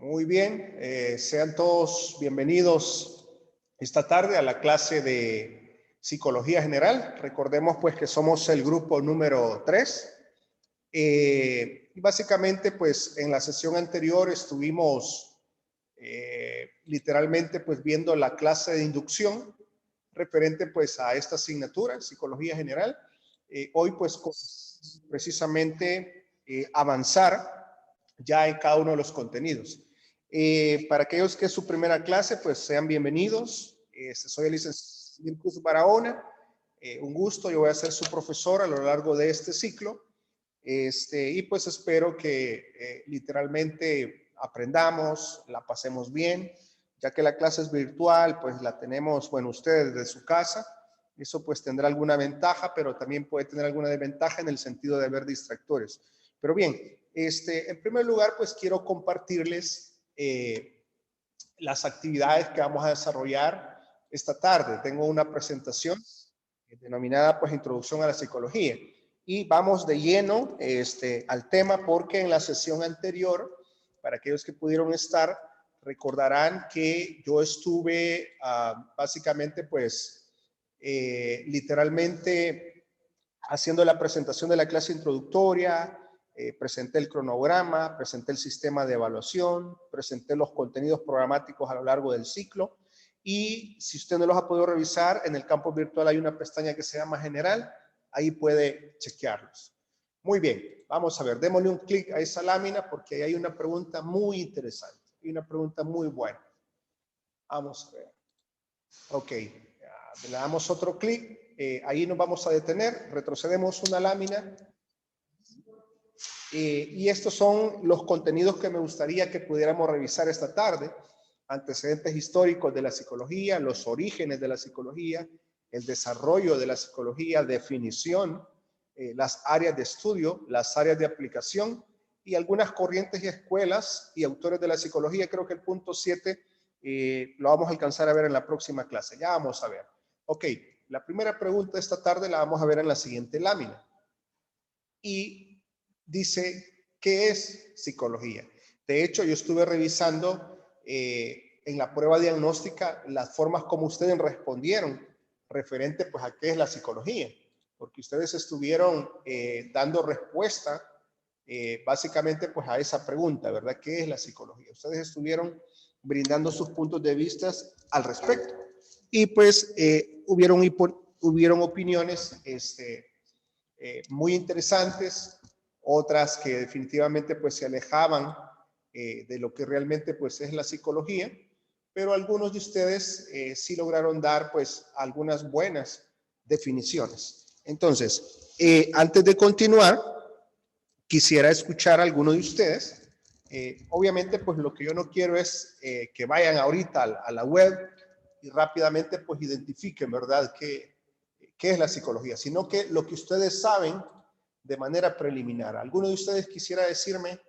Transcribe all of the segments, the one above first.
Muy bien, sean todos bienvenidos esta tarde a la clase de Psicología General. Recordemos pues que somos el grupo número 3. Y básicamente pues en la sesión anterior estuvimos literalmente pues viendo la clase de inducción referente pues a esta asignatura, Psicología General. Hoy pues precisamente avanzar ya en cada uno de los contenidos. Para aquellos que es su primera clase, pues sean bienvenidos. Soy el licenciado Mirkus Barahona. Un gusto, yo voy a ser su profesor a lo largo de este ciclo. Y pues espero que literalmente aprendamos, la pasemos bien, ya que la clase es virtual, pues la tenemos, bueno, ustedes desde su casa. Eso pues tendrá alguna ventaja, pero también puede tener alguna desventaja en el sentido de haber distractores. Pero bien, en primer lugar, pues quiero compartirles las actividades que vamos a desarrollar esta tarde. Tengo una presentación denominada pues Introducción a la Psicología. Y vamos de lleno al tema porque en la sesión anterior, para aquellos que pudieron estar, recordarán que yo estuve básicamente pues literalmente haciendo la presentación de la clase introductoria, presenté el cronograma, presenté el sistema de evaluación, presenté los contenidos programáticos a lo largo del ciclo y si usted no los ha podido revisar, en el campo virtual hay una pestaña que se llama General, ahí puede chequearlos. Muy bien, vamos a ver, démosle un clic a esa lámina porque ahí hay una pregunta muy interesante y una pregunta muy buena. Vamos a ver. Ok, le damos otro clic, ahí nos vamos a detener, retrocedemos una lámina. Y estos son los contenidos que me gustaría que pudiéramos revisar esta tarde. Antecedentes históricos de la psicología, los orígenes de la psicología, el desarrollo de la psicología, definición, las áreas de estudio, las áreas de aplicación y algunas corrientes y escuelas y autores de la psicología. Creo que el punto 7 lo vamos a alcanzar a ver en la próxima clase. Ya vamos a ver. Ok, la primera pregunta de esta tarde la vamos a ver en la siguiente lámina. Y dice, ¿qué es psicología? De hecho, yo estuve revisando en la prueba diagnóstica las formas como ustedes respondieron referente pues a qué es la psicología, porque ustedes estuvieron dando respuesta básicamente pues a esa pregunta, ¿verdad? ¿Qué es la psicología? Ustedes estuvieron brindando sus puntos de vista al respecto y pues hubieron opiniones muy interesantes, otras que definitivamente pues se alejaban de lo que realmente pues es la psicología, pero algunos de ustedes sí lograron dar pues algunas buenas definiciones. Entonces, antes de continuar, quisiera escuchar a alguno de ustedes. Obviamente pues lo que yo no quiero es que vayan ahorita a la web y rápidamente pues identifiquen, ¿verdad?, qué es la psicología, sino que lo que ustedes saben de manera preliminar. ¿Alguno de ustedes quisiera decirme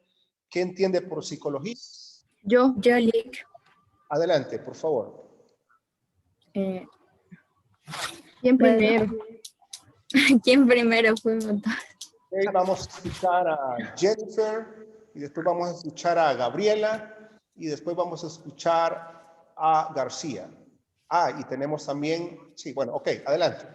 qué entiende por psicología? Yo, Lick. Adelante, por favor. ¿Quién primero? ¿Quién primero fue? Vamos a escuchar a Jennifer y después vamos a escuchar a Gabriela y después vamos a escuchar a García. Y tenemos también, sí, bueno, ok, adelante.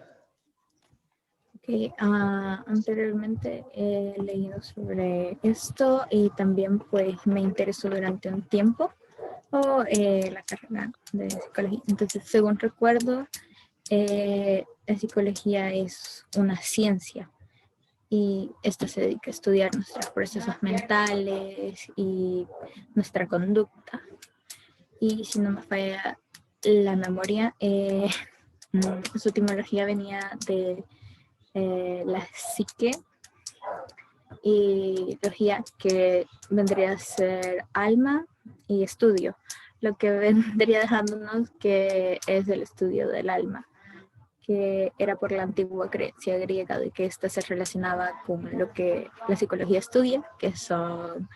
Okay, anteriormente he leído sobre esto y también pues me interesó durante un tiempo la carrera de psicología. Entonces, según recuerdo, la psicología es una ciencia y esta se dedica a estudiar nuestros procesos mentales y nuestra conducta. Y si no me falla la memoria, su etimología venía de la psique y logía, que vendría a ser alma y estudio, lo que vendría dejándonos que es el estudio del alma, que era por la antigua creencia griega de que ésta se relacionaba con lo que la psicología estudia, que son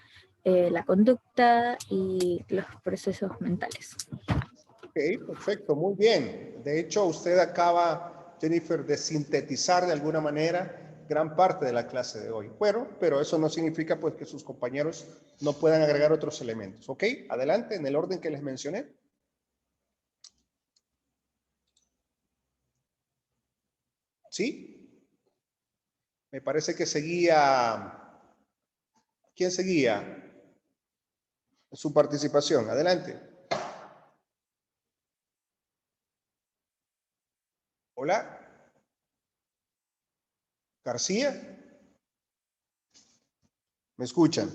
la conducta y los procesos mentales. Ok, perfecto, muy bien. De hecho, usted acaba, Jennifer, de sintetizar de alguna manera gran parte de la clase de hoy. Bueno, pero eso no significa pues que sus compañeros no puedan agregar otros elementos. ¿Ok? Adelante, en el orden que les mencioné. ¿Sí? Me parece que seguía... ¿Quién seguía? Su participación. Adelante. Hola. García. ¿Me escuchan?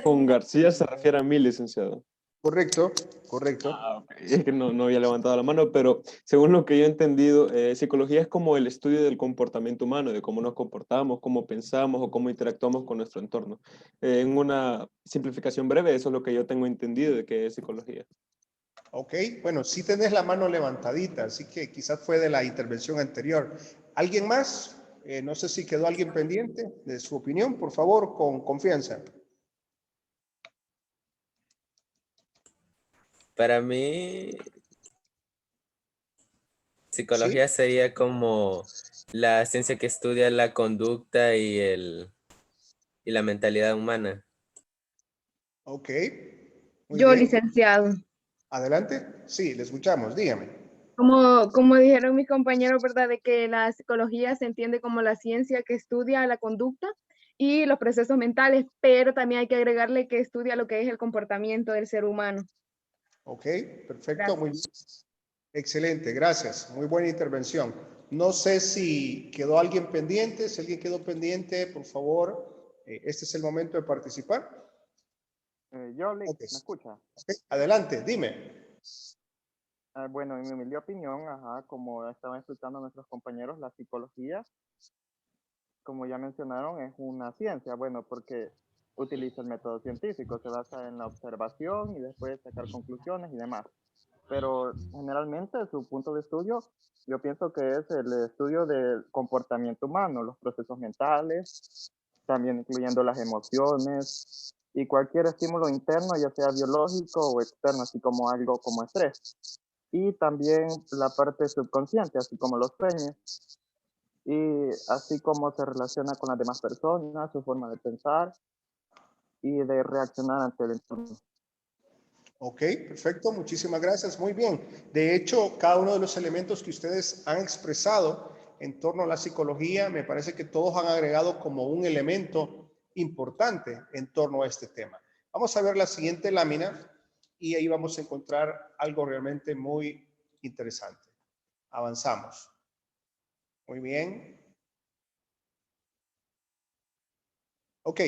Con García se refiere a mí, licenciado. Correcto, correcto. Ah, ok. Es que no había levantado la mano, pero según lo que yo he entendido, psicología es como el estudio del comportamiento humano, de cómo nos comportamos, cómo pensamos o cómo interactuamos con nuestro entorno. En una simplificación breve, eso es lo que yo tengo entendido de que es psicología. Ok, bueno, sí tenés la mano levantadita, así que quizás fue de la intervención anterior. ¿Alguien más? No sé si quedó alguien pendiente de su opinión, por favor, con confianza. Para mí, ¿Sí? psicología sería como la ciencia que estudia la conducta y la mentalidad humana. Ok, muy Yo, bien. licenciado. Adelante. Sí, le escuchamos, dígame. Como dijeron mis compañeros, ¿verdad? De que la psicología se entiende como la ciencia que estudia la conducta y los procesos mentales, pero también hay que agregarle que estudia lo que es el comportamiento del ser humano. Ok, perfecto, Gracias. muy bien. Excelente, gracias. Muy buena intervención. No sé si quedó alguien pendiente. Si alguien quedó pendiente, por favor, este es el momento de participar. Lick, Ok, ¿me escucha? ok, adelante, dime. Bueno, en mi humilde opinión, como estaban explicando nuestros compañeros, la psicología, como ya mencionaron, es una ciencia, bueno, porque utiliza el método científico, se basa en la observación y después sacar conclusiones y demás. Pero generalmente su punto de estudio, yo pienso que es el estudio del comportamiento humano, los procesos mentales, también incluyendo las emociones y cualquier estímulo interno, ya sea biológico o externo, así como algo como estrés. Y también la parte subconsciente, así como los sueños, y así como se relaciona con las demás personas, su forma de pensar y de reaccionar ante el entorno. Ok, perfecto, muchísimas gracias, muy bien. De hecho, cada uno de los elementos que ustedes han expresado en torno a la psicología, me parece que todos han agregado como un elemento importante en torno a este tema. Vamos a ver la siguiente lámina y ahí vamos a encontrar algo realmente muy interesante. Avanzamos. Muy bien. Ok,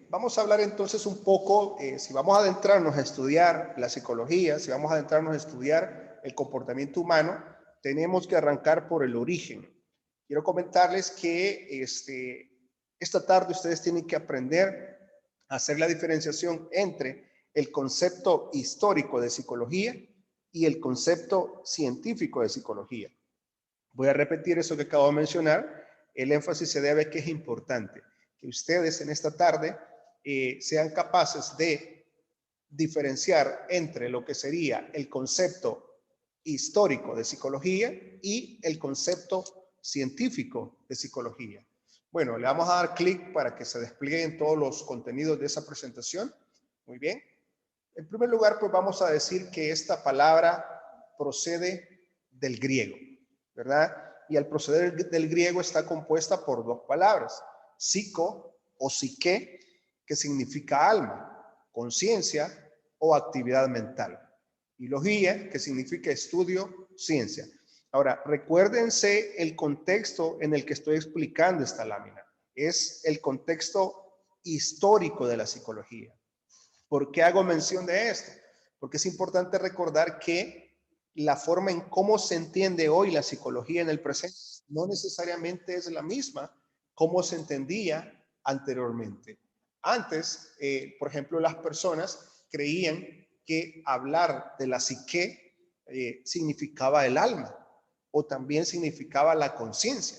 vamos a hablar entonces un poco, si vamos a adentrarnos a estudiar la psicología, si vamos a adentrarnos a estudiar el comportamiento humano, tenemos que arrancar por el origen. Quiero comentarles que esta tarde ustedes tienen que aprender a hacer la diferenciación entre el concepto histórico de psicología y el concepto científico de psicología. Voy a repetir eso que acabo de mencionar. El énfasis se debe a que es importante que ustedes en esta tarde sean capaces de diferenciar entre lo que sería el concepto histórico de psicología y el concepto científico de psicología. Bueno, le vamos a dar clic para que se desplieguen todos los contenidos de esa presentación. Muy bien. En primer lugar, pues vamos a decir que esta palabra procede del griego, ¿verdad? Y al proceder del griego está compuesta por dos palabras, psico o psique, que significa alma, conciencia o actividad mental, y logía, que significa estudio, ciencia. Ahora, recuérdense el contexto en el que estoy explicando esta lámina. Es el contexto histórico de la psicología. ¿Por qué hago mención de esto? Porque es importante recordar que la forma en cómo se entiende hoy la psicología en el presente no necesariamente es la misma como se entendía anteriormente. Antes, por ejemplo, las personas creían que hablar de la psique significaba el alma o también significaba la conciencia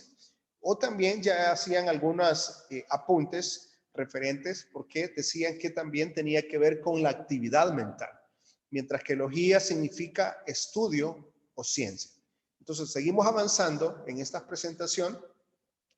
o también ya hacían algunos apuntes referentes porque decían que también tenía que ver con la actividad mental, mientras que logía significa estudio o ciencia. Entonces, seguimos avanzando en esta presentación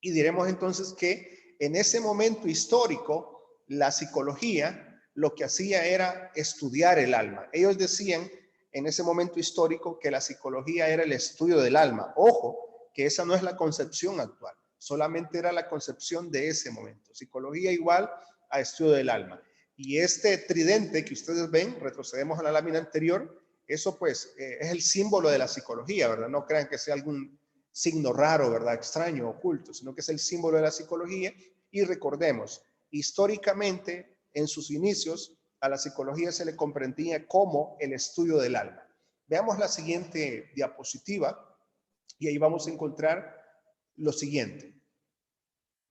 y diremos entonces que en ese momento histórico, la psicología lo que hacía era estudiar el alma. Ellos decían en ese momento histórico que la psicología era el estudio del alma. Ojo, que esa no es la concepción actual, solamente era la concepción de ese momento. Psicología igual a estudio del alma. Y este tridente que ustedes ven, retrocedemos a la lámina anterior, eso pues es el símbolo de la psicología, ¿verdad? No crean que sea algún signo raro, ¿verdad? Extraño, oculto, sino que es el símbolo de la psicología. Y recordemos, históricamente, en sus inicios, a la psicología se le comprendía como el estudio del alma. Veamos la siguiente diapositiva y ahí vamos a encontrar lo siguiente.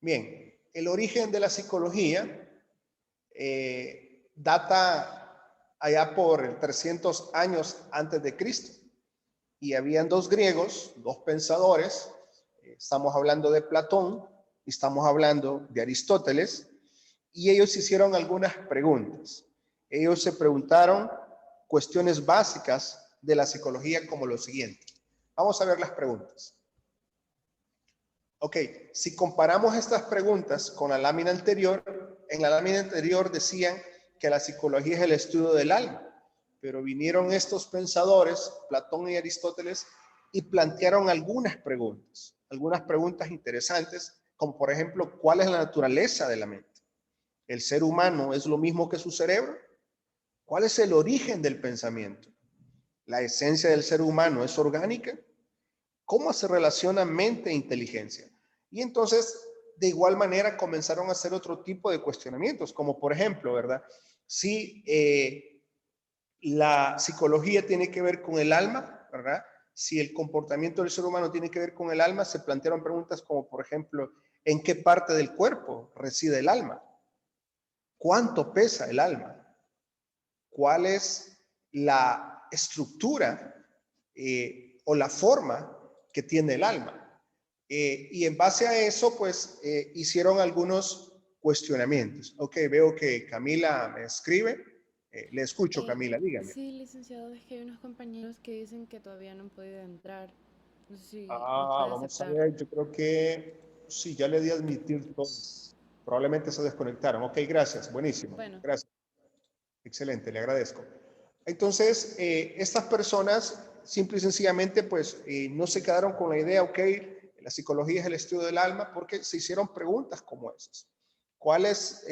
Bien, el origen de la psicología data allá por 300 años antes de Cristo. Y habían dos griegos, dos pensadores, estamos hablando de Platón y estamos hablando de Aristóteles, y ellos hicieron algunas preguntas. Ellos se preguntaron cuestiones básicas de la psicología como lo siguiente. Vamos a ver las preguntas. Ok, si comparamos estas preguntas con la lámina anterior, en la lámina anterior decían que la psicología es el estudio del alma, pero vinieron estos pensadores, Platón y Aristóteles, y plantearon algunas preguntas interesantes, como por ejemplo, ¿cuál es la naturaleza de la mente? ¿El ser humano es lo mismo que su cerebro? ¿Cuál es el origen del pensamiento? ¿La esencia del ser humano es orgánica? ¿Cómo se relaciona mente e inteligencia? Y entonces, de igual manera, comenzaron a hacer otro tipo de cuestionamientos, como por ejemplo, ¿verdad? Si la psicología tiene que ver con el alma, ¿verdad? Si el comportamiento del ser humano tiene que ver con el alma, se plantearon preguntas como, por ejemplo, ¿en qué parte del cuerpo reside el alma? ¿Cuánto pesa el alma? ¿Cuál es la estructura o la forma que tiene el alma? Y en base a eso, pues, hicieron algunos cuestionamientos. Ok, veo que Camila me escribe. Le escucho, Camila, dígame. Sí, licenciado, es que hay unos compañeros que dicen que todavía no han podido entrar. No sé si los puede Vamos a aceptar. ver, yo creo que sí, ya le di a admitir todos. Probablemente se desconectaron. Ok, gracias, buenísimo. Bueno. Gracias. Excelente, le agradezco. Entonces, estas personas simple y sencillamente, pues, no se quedaron con la idea, ok, la psicología es el estudio del alma, porque se hicieron preguntas como esas. ¿Cuál es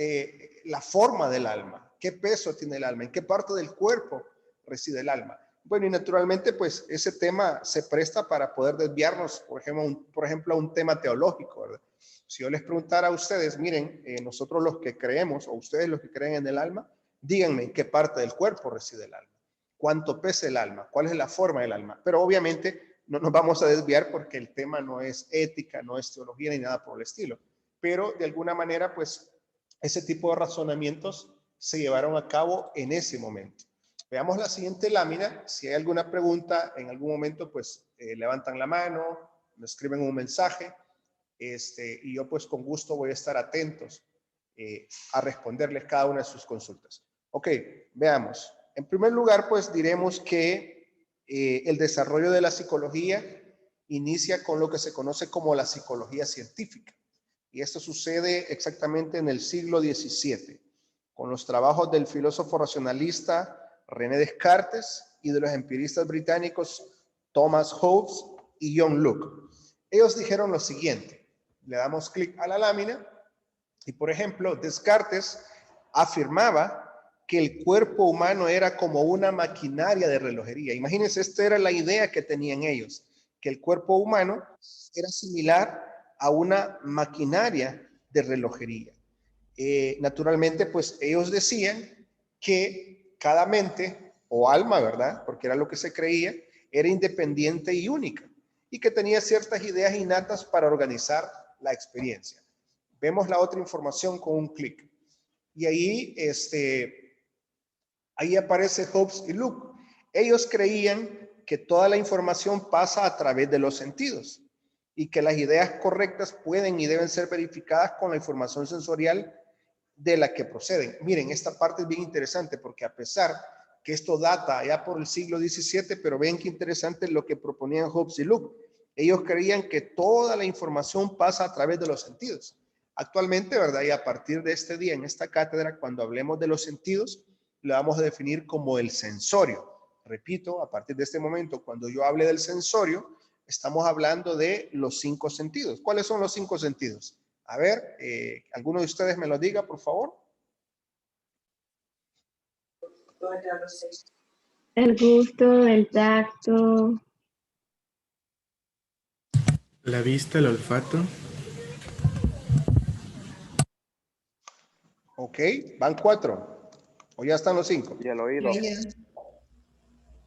la forma del alma? ¿Qué peso tiene el alma? ¿En qué parte del cuerpo reside el alma? Bueno, y naturalmente, pues, ese tema se presta para poder desviarnos, por ejemplo, a un tema teológico, ¿verdad? Si yo les preguntara a ustedes, miren, nosotros los que creemos, o ustedes los que creen en el alma, díganme en qué parte del cuerpo reside el alma, cuánto pesa el alma, cuál es la forma del alma. Pero obviamente no nos vamos a desviar porque el tema no es ética, no es teología ni nada por el estilo. Pero de alguna manera, pues, ese tipo de razonamientos se llevaron a cabo en ese momento. Veamos la siguiente lámina. Si hay alguna pregunta en algún momento, pues levantan la mano, me escriben un mensaje, y yo pues con gusto voy a estar atentos a responderles cada una de sus consultas. Ok, veamos. En primer lugar, pues diremos que el desarrollo de la psicología inicia con lo que se conoce como la psicología científica. Y esto sucede exactamente en el siglo XVII, con los trabajos del filósofo racionalista René Descartes y de los empiristas británicos Thomas Hobbes y John Locke. Ellos dijeron lo siguiente. Le damos clic a la lámina y, por ejemplo, Descartes afirmaba que el cuerpo humano era como una maquinaria de relojería. Imagínense, esta era la idea que tenían ellos, que el cuerpo humano era similar a una maquinaria de relojería. Naturalmente, pues ellos decían que cada mente o alma, ¿verdad? Porque era lo que se creía, era independiente y única y que tenía ciertas ideas innatas para organizar la experiencia. Vemos la otra información con un clic. Y ahí, ahí aparece Hobbes y Locke. Ellos creían que toda la información pasa a través de los sentidos y que las ideas correctas pueden y deben ser verificadas con la información sensorial de la que proceden. Miren, esta parte es bien interesante porque a pesar que esto data ya por el siglo XVII, pero ven qué interesante lo que proponían Hobbes y Locke. Ellos creían que toda la información pasa a través de los sentidos. Actualmente, ¿verdad? Y a partir de este día, en esta cátedra, cuando hablemos de los sentidos, lo vamos a definir como el sensorio. Repito, a partir de este momento, cuando yo hable del sensorio, estamos hablando de los 5 sentidos. ¿Cuáles son los 5 sentidos? A ver, ¿alguno de ustedes me lo diga, por favor? El gusto, el tacto. La vista, el olfato. Ok, van 4. ¿O ya están los 5? Y el oído.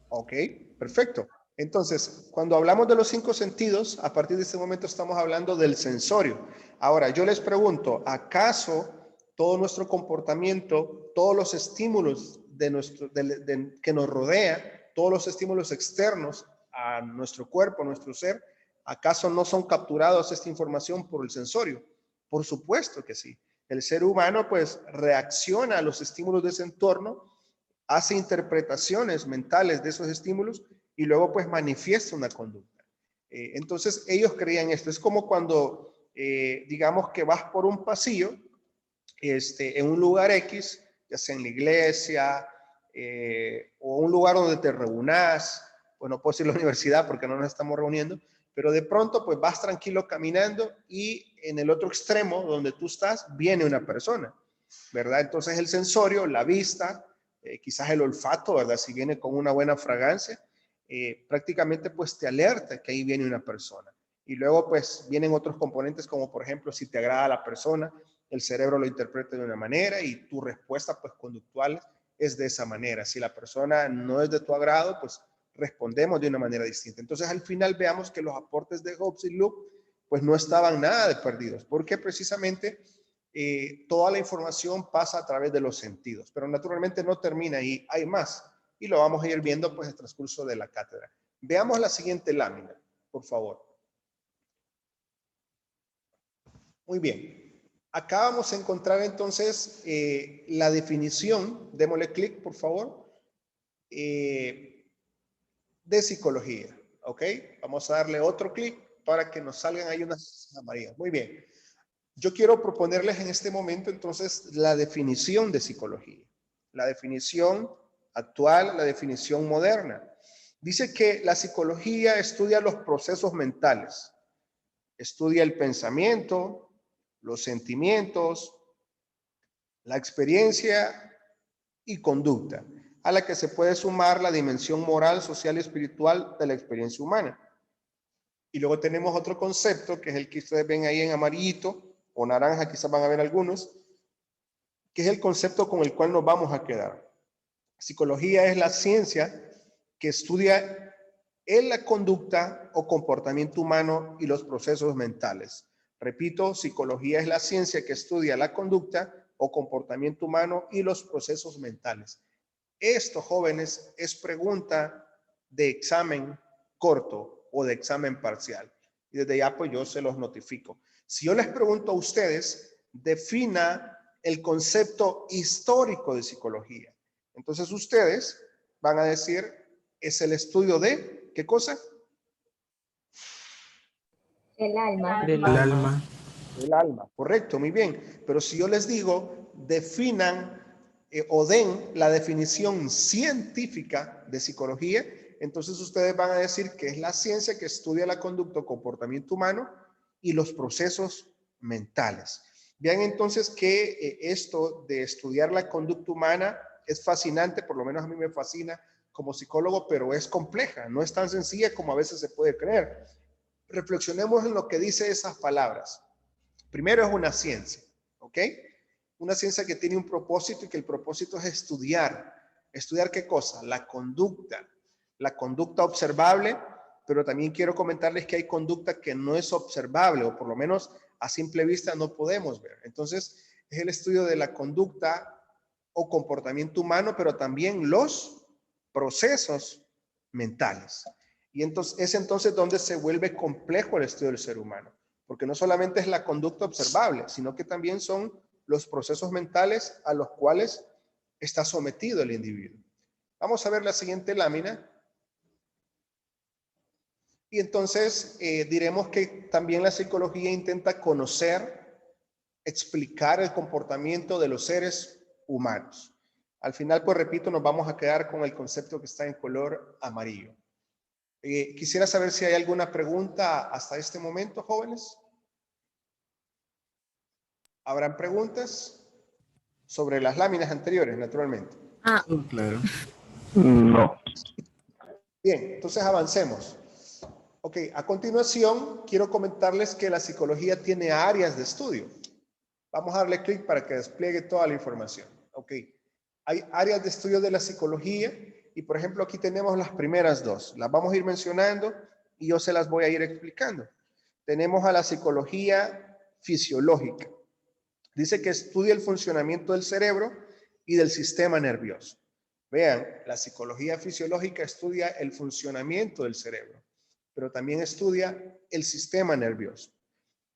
Ok, perfecto. Entonces, cuando hablamos de los 5 sentidos, a partir de este momento estamos hablando del sensorio. Ahora, yo les pregunto, ¿acaso todo nuestro comportamiento, todos los estímulos que nos rodea, todos los estímulos externos a nuestro cuerpo, a nuestro ser, acaso no son capturados esta información por el sensorio? Por supuesto que sí. El ser humano pues reacciona a los estímulos de ese entorno, hace interpretaciones mentales de esos estímulos y luego pues manifiesta una conducta. Entonces ellos creían esto. Es como cuando digamos que vas por un pasillo en un lugar X, ya sea en la iglesia o un lugar donde te reúnas, pues no puedo decir la universidad porque no nos estamos reuniendo, pero de pronto pues vas tranquilo caminando y en el otro extremo donde tú estás viene una persona, ¿verdad? Entonces el sensorio, la vista, quizás el olfato, ¿verdad? Si viene con una buena fragancia, prácticamente pues te alerta que ahí viene una persona. Y luego pues vienen otros componentes como por ejemplo si te agrada la persona, el cerebro lo interpreta de una manera y tu respuesta pues conductual es de esa manera. Si la persona no es de tu agrado, pues respondemos de una manera distinta. Entonces al final veamos que los aportes de Hobbes y Locke pues no estaban nada de perdidos, porque precisamente toda la información pasa a través de los sentidos, pero naturalmente no termina ahí, hay más y lo vamos a ir viendo pues en el transcurso de la cátedra. Veamos la siguiente lámina, por favor. Muy bien. Acá vamos a encontrar entonces la definición, démosle clic por favor, de psicología, ¿ok? Vamos a darle otro clic para que nos salgan ahí unas amarillas. Muy bien. Yo quiero proponerles en este momento entonces la definición de psicología, la definición actual, la definición moderna. Dice que la psicología estudia los procesos mentales, estudia el pensamiento, los sentimientos, la experiencia y conducta, a la que se puede sumar la dimensión moral, social y espiritual de la experiencia humana. Y luego tenemos otro concepto, que es el que ustedes ven ahí en amarillito o naranja, quizás van a ver algunos, que es el concepto con el cual nos vamos a quedar. Psicología es la ciencia que estudia en la conducta o comportamiento humano y los procesos mentales. Repito, psicología es la ciencia que estudia la conducta o comportamiento humano y los procesos mentales. Esto, jóvenes, es pregunta de examen corto o de examen parcial. Y desde ya, pues yo se los notifico. Si yo les pregunto a ustedes, defina el concepto histórico de psicología. Entonces ustedes van a decir, es el estudio de, ¿qué cosa? El alma. El alma. El alma, correcto, muy bien. Pero si yo les digo, definan o den la definición científica de psicología, entonces ustedes van a decir que es la ciencia que estudia la conducta o comportamiento humano y los procesos mentales. Vean entonces que esto de estudiar la conducta humana es fascinante, por lo menos a mí me fascina como psicólogo, pero es compleja, no es tan sencilla como a veces se puede creer. Reflexionemos en lo que dice esas palabras. Primero es una ciencia, ¿ok? Una ciencia que tiene un propósito y que el propósito es estudiar. ¿Estudiar qué cosa? La conducta observable, pero también quiero comentarles que hay conducta que no es observable, o por lo menos a simple vista no podemos ver. Entonces, es el estudio de la conducta o comportamiento humano, pero también los procesos mentales. Y entonces, es entonces donde se vuelve complejo el estudio del ser humano, porque no solamente es la conducta observable, sino que también son los procesos mentales a los cuales está sometido el individuo. Vamos a ver la siguiente lámina. Y entonces diremos que también la psicología intenta conocer, explicar el comportamiento de los seres humanos. Al final, pues repito, nos vamos a quedar con el concepto que está en color amarillo. Quisiera saber si hay alguna pregunta hasta este momento, jóvenes. ¿Habrán preguntas sobre las láminas anteriores, naturalmente? Claro. No. Bien, entonces avancemos. Ok, a continuación quiero comentarles que la psicología tiene áreas de estudio. Vamos a darle clic para que despliegue toda la información. Ok, hay áreas de estudio de la psicología y por ejemplo aquí tenemos las primeras dos. Las vamos a ir mencionando y yo se las voy a ir explicando. Tenemos a la psicología fisiológica. Dice que estudia el funcionamiento del cerebro y del sistema nervioso. Vean, la psicología fisiológica estudia el funcionamiento del cerebro, pero también estudia el sistema nervioso.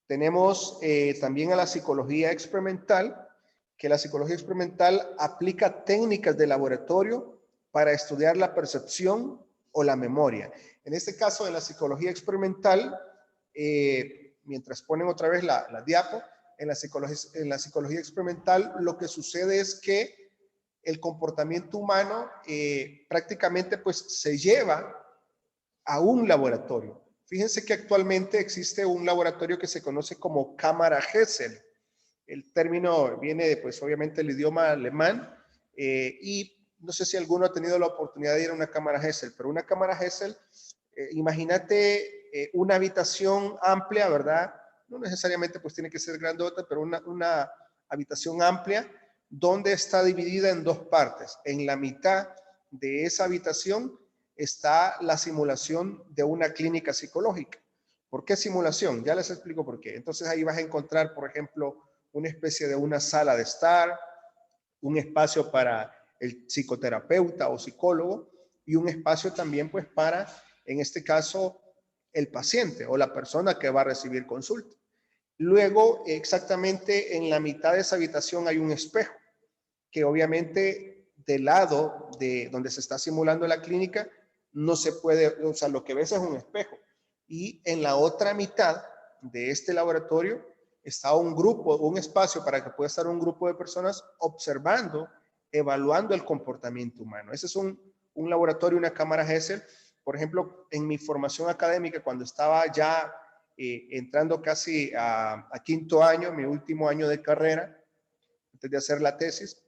Tenemos también a la psicología experimental, que la psicología experimental aplica técnicas de laboratorio para estudiar la percepción o la memoria. En este caso de la psicología experimental, mientras ponen otra vez la diapo, en la psicología experimental lo que sucede es que el comportamiento humano prácticamente pues se lleva a un laboratorio. Fíjense que actualmente existe un laboratorio que se conoce como cámara Gesell. El término viene pues obviamente del idioma alemán y no sé si alguno ha tenido la oportunidad de ir a una cámara Gesell, pero una cámara Gesell, imagínate una habitación amplia, ¿verdad? No necesariamente pues tiene que ser grandota, pero una habitación amplia donde está dividida en dos partes. En la mitad de esa habitación está la simulación de una clínica psicológica. ¿Por qué simulación? Ya les explico por qué. Entonces ahí vas a encontrar, por ejemplo, una especie de una sala de estar, un espacio para el psicoterapeuta o psicólogo y un espacio también pues para, en este caso, el paciente o la persona que va a recibir consulta. Luego, exactamente en la mitad de esa habitación hay un espejo que obviamente del lado de donde se está simulando la clínica no se puede, o sea, lo que ves es un espejo. Y en la otra mitad de este laboratorio está un grupo, un espacio para que pueda estar un grupo de personas observando, evaluando el comportamiento humano. Ese es un laboratorio, una cámara Gesell. Por ejemplo, en mi formación académica, cuando estaba ya entrando casi a quinto año, mi último año de carrera, antes de hacer la tesis,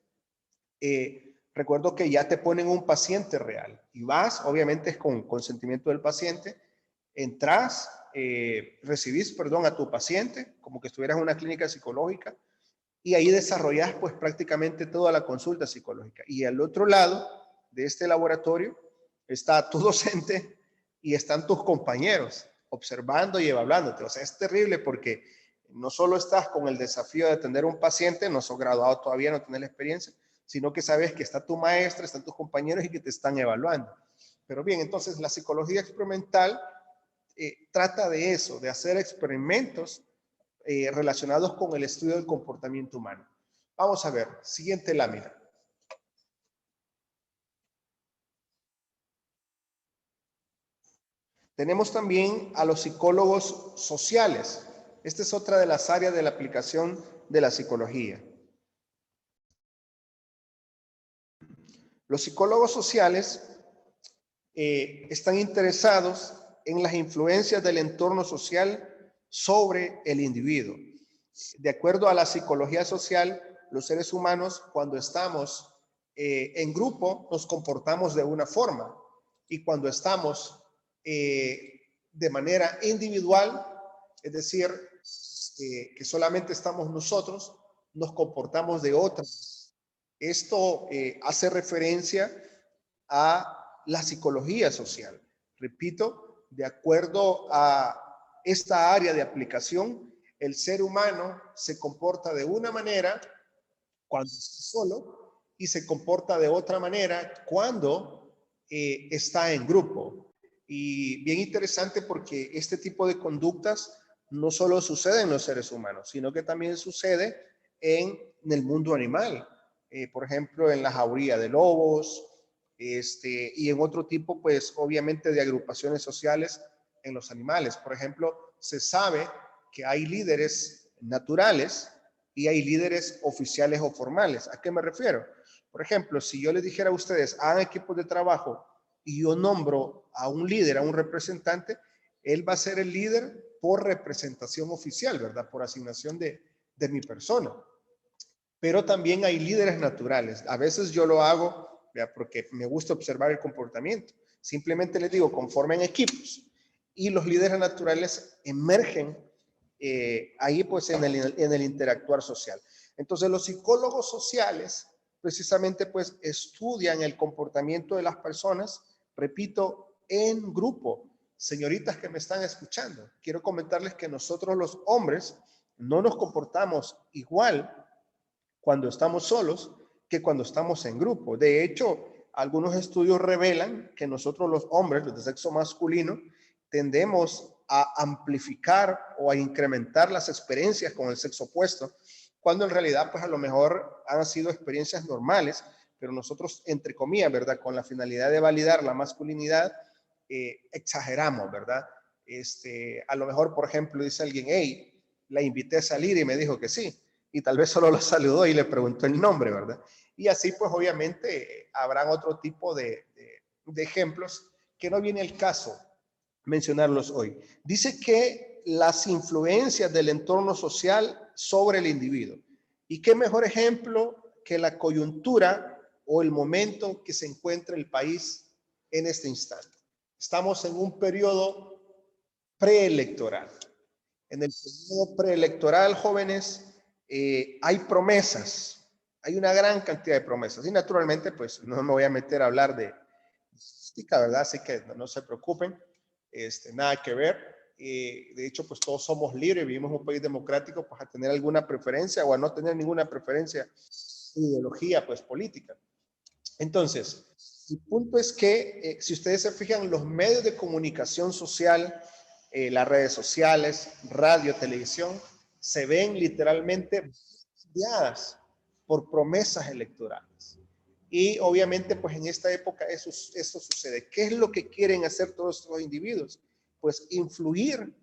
recuerdo que ya te ponen un paciente real y vas, obviamente es con consentimiento del paciente, entras, recibís, a tu paciente, como que estuvieras en una clínica psicológica y ahí desarrollas pues prácticamente toda la consulta psicológica. Y al otro lado de este laboratorio está tu docente y están tus compañeros observando y evaluándote. O sea, es terrible porque no solo estás con el desafío de atender a un paciente, no sos graduado todavía, no tienes la experiencia, sino que sabes que está tu maestra, están tus compañeros y que te están evaluando. Pero bien, entonces la psicología experimental trata de eso, de hacer experimentos relacionados con el estudio del comportamiento humano. Vamos a ver, siguiente lámina. Tenemos también a los psicólogos sociales. Esta es otra de las áreas de la aplicación de la psicología. Los psicólogos sociales están interesados en las influencias del entorno social sobre el individuo. De acuerdo a la psicología social, los seres humanos, cuando estamos en grupo, nos comportamos de una forma. Y cuando estamos de manera individual, es decir, que solamente estamos nosotros, nos comportamos de otra. Esto hace referencia a la psicología social. Repito, de acuerdo a esta área de aplicación, el ser humano se comporta de una manera cuando está solo y se comporta de otra manera cuando está en grupo. Y bien interesante porque este tipo de conductas no solo sucede en los seres humanos, sino que también sucede en el mundo animal. Por ejemplo, en la jauría de lobos, y en otro tipo, pues obviamente de agrupaciones sociales en los animales. Por ejemplo, se sabe que hay líderes naturales y hay líderes oficiales o formales. ¿A qué me refiero? Por ejemplo, si yo les dijera a ustedes, hagan equipos de trabajo y yo nombro a un líder, a un representante, él va a ser el líder por representación oficial, ¿verdad? Por asignación de mi persona. Pero también hay líderes naturales. A veces yo lo hago, ¿verdad? Porque me gusta observar el comportamiento. Simplemente les digo, conformen equipos. Y los líderes naturales emergen ahí pues en el interactuar social. Entonces los psicólogos sociales precisamente pues estudian el comportamiento de las personas, repito, en grupo. Señoritas que me están escuchando, quiero comentarles que nosotros los hombres no nos comportamos igual cuando estamos solos que cuando estamos en grupo. De hecho, algunos estudios revelan que nosotros los hombres, los de sexo masculino, tendemos a amplificar o a incrementar las experiencias con el sexo opuesto, cuando en realidad pues a lo mejor han sido experiencias normales, pero nosotros, entre comillas, ¿verdad? Con la finalidad de validar la masculinidad, exageramos, ¿verdad? A lo mejor, por ejemplo, dice alguien, hey, la invité a salir y me dijo que sí, y tal vez solo lo saludó y le preguntó el nombre, ¿verdad? Y así pues obviamente habrán otro tipo de ejemplos que no viene el caso mencionarlos hoy. Dice que las influencias del entorno social sobre el individuo. ¿Y qué mejor ejemplo que la coyuntura o el momento que se encuentra el país en este instante? Estamos en un periodo preelectoral. En el periodo preelectoral, jóvenes, hay promesas, hay una gran cantidad de promesas. Y naturalmente, pues no me voy a meter a hablar de estadística, ¿verdad? Así que no se preocupen. Nada que ver. De hecho, pues todos somos libres, vivimos en un país democrático, pues a tener alguna preferencia o a no tener ninguna preferencia, ideología, pues política. Entonces, el punto es que si ustedes se fijan, los medios de comunicación social, las redes sociales, radio, televisión, se ven literalmente guiadas por promesas electorales. Y obviamente, pues en esta época eso sucede. ¿Qué es lo que quieren hacer todos estos individuos? Pues influir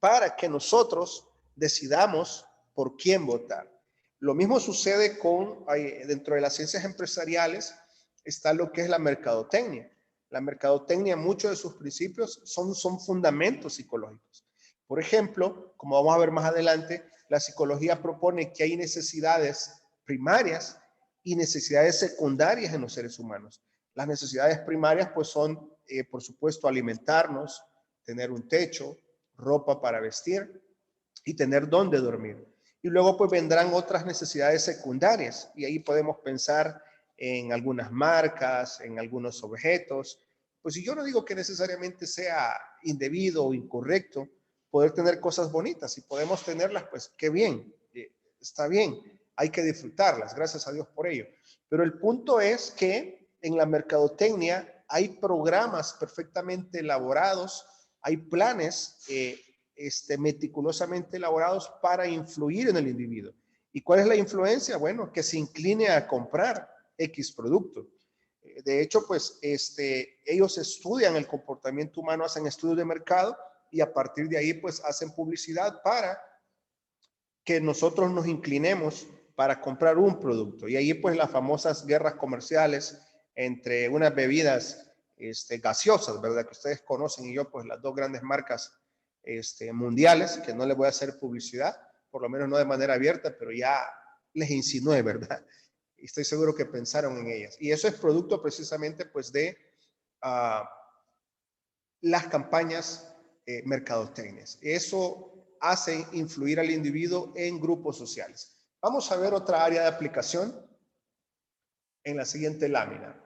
para que nosotros decidamos por quién votar. Lo mismo sucede dentro de las ciencias empresariales, está lo que es la mercadotecnia. La mercadotecnia, muchos de sus principios son fundamentos psicológicos. Por ejemplo, como vamos a ver más adelante, la psicología propone que hay necesidades primarias y necesidades secundarias en los seres humanos. Las necesidades primarias pues son, por supuesto, alimentarnos, tener un techo, ropa para vestir y tener dónde dormir. Y luego pues vendrán otras necesidades secundarias y ahí podemos pensar en algunas marcas, en algunos objetos. Pues si yo no digo que necesariamente sea indebido o incorrecto poder tener cosas bonitas, si podemos tenerlas, pues qué bien, está bien, hay que disfrutarlas, gracias a Dios por ello. Pero el punto es que en la mercadotecnia hay programas perfectamente elaborados, hay planes meticulosamente elaborados para influir en el individuo. ¿Y cuál es la influencia? Bueno, que se incline a comprar X producto. De hecho, pues ellos estudian el comportamiento humano, hacen estudios de mercado y a partir de ahí pues hacen publicidad para que nosotros nos inclinemos para comprar un producto. Y ahí pues las famosas guerras comerciales entre unas bebidas gaseosas, ¿verdad? Que ustedes conocen y yo pues las dos grandes marcas mundiales, que no les voy a hacer publicidad, por lo menos no de manera abierta, pero ya les insinué, ¿verdad? Y estoy seguro que pensaron en ellas. Y eso es producto precisamente pues de las campañas mercadotecnias. Eso hace influir al individuo en grupos sociales. Vamos a ver otra área de aplicación en la siguiente lámina.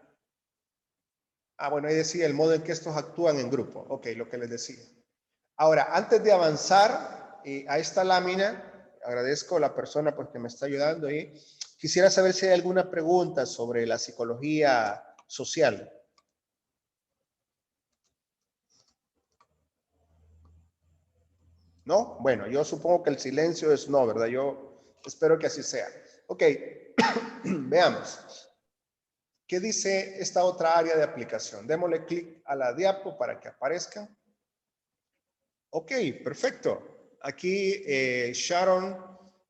Bueno, ahí decía el modo en que estos actúan en grupo. Ok, lo que les decía. Ahora, antes de avanzar a esta lámina, agradezco a la persona pues, que me está ayudando ahí. Quisiera saber si hay alguna pregunta sobre la psicología social. ¿No? Bueno, yo supongo que el silencio es no, ¿verdad? Yo espero que así sea. Ok, veamos. ¿Qué dice esta otra área de aplicación? Démosle clic a la diapo para que aparezca. Ok, perfecto. Aquí Sharon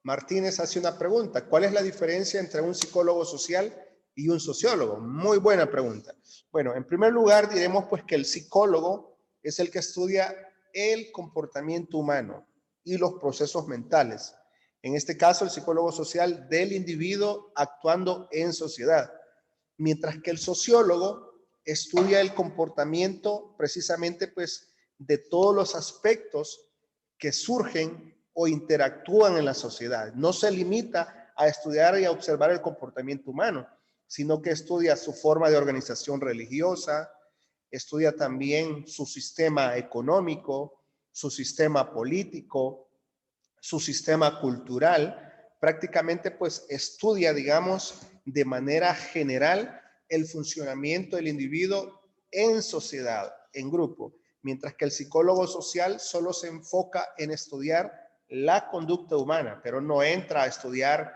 Martínez hace una pregunta. ¿Cuál es la diferencia entre un psicólogo social y un sociólogo? Muy buena pregunta. Bueno, en primer lugar diremos pues que el psicólogo es el que estudia el comportamiento humano y los procesos mentales. En este caso, el psicólogo social del individuo actuando en sociedad. Mientras que el sociólogo estudia el comportamiento precisamente pues de todos los aspectos que surgen o interactúan en la sociedad. No se limita a estudiar y a observar el comportamiento humano, sino que estudia su forma de organización religiosa, estudia también su sistema económico, su sistema político, su sistema cultural. Prácticamente pues estudia, digamos, de manera general el funcionamiento del individuo en sociedad, en grupo, mientras que el psicólogo social solo se enfoca en estudiar la conducta humana, pero no entra a estudiar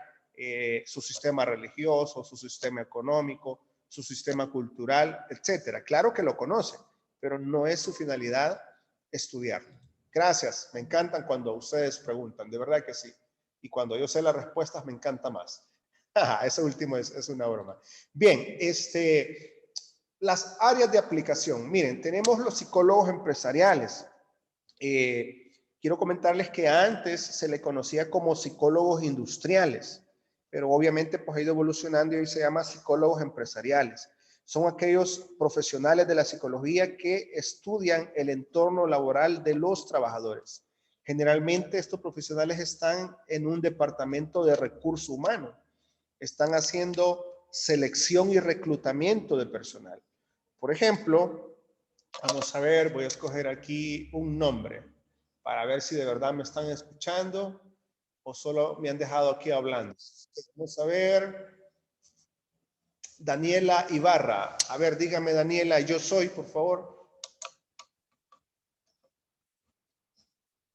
su sistema religioso, su sistema económico, su sistema cultural, etcétera. Claro que lo conoce, pero no es su finalidad estudiarlo. Gracias, me encantan cuando ustedes preguntan, de verdad que sí. Y cuando yo sé las respuestas me encanta más. Eso último es una broma. Bien, las áreas de aplicación. Miren, tenemos los psicólogos empresariales. Quiero comentarles que antes se le conocía como psicólogos industriales, pero obviamente pues ha ido evolucionando y hoy se llama psicólogos empresariales. Son aquellos profesionales de la psicología que estudian el entorno laboral de los trabajadores. Generalmente estos profesionales están en un departamento de recurso humano. Están haciendo selección y reclutamiento de personal. Por ejemplo, vamos a ver, voy a escoger aquí un nombre para ver si de verdad me están escuchando o solo me han dejado aquí hablando. Vamos a ver. Daniela Ibarra. A ver, dígame, Daniela, yo soy, por favor.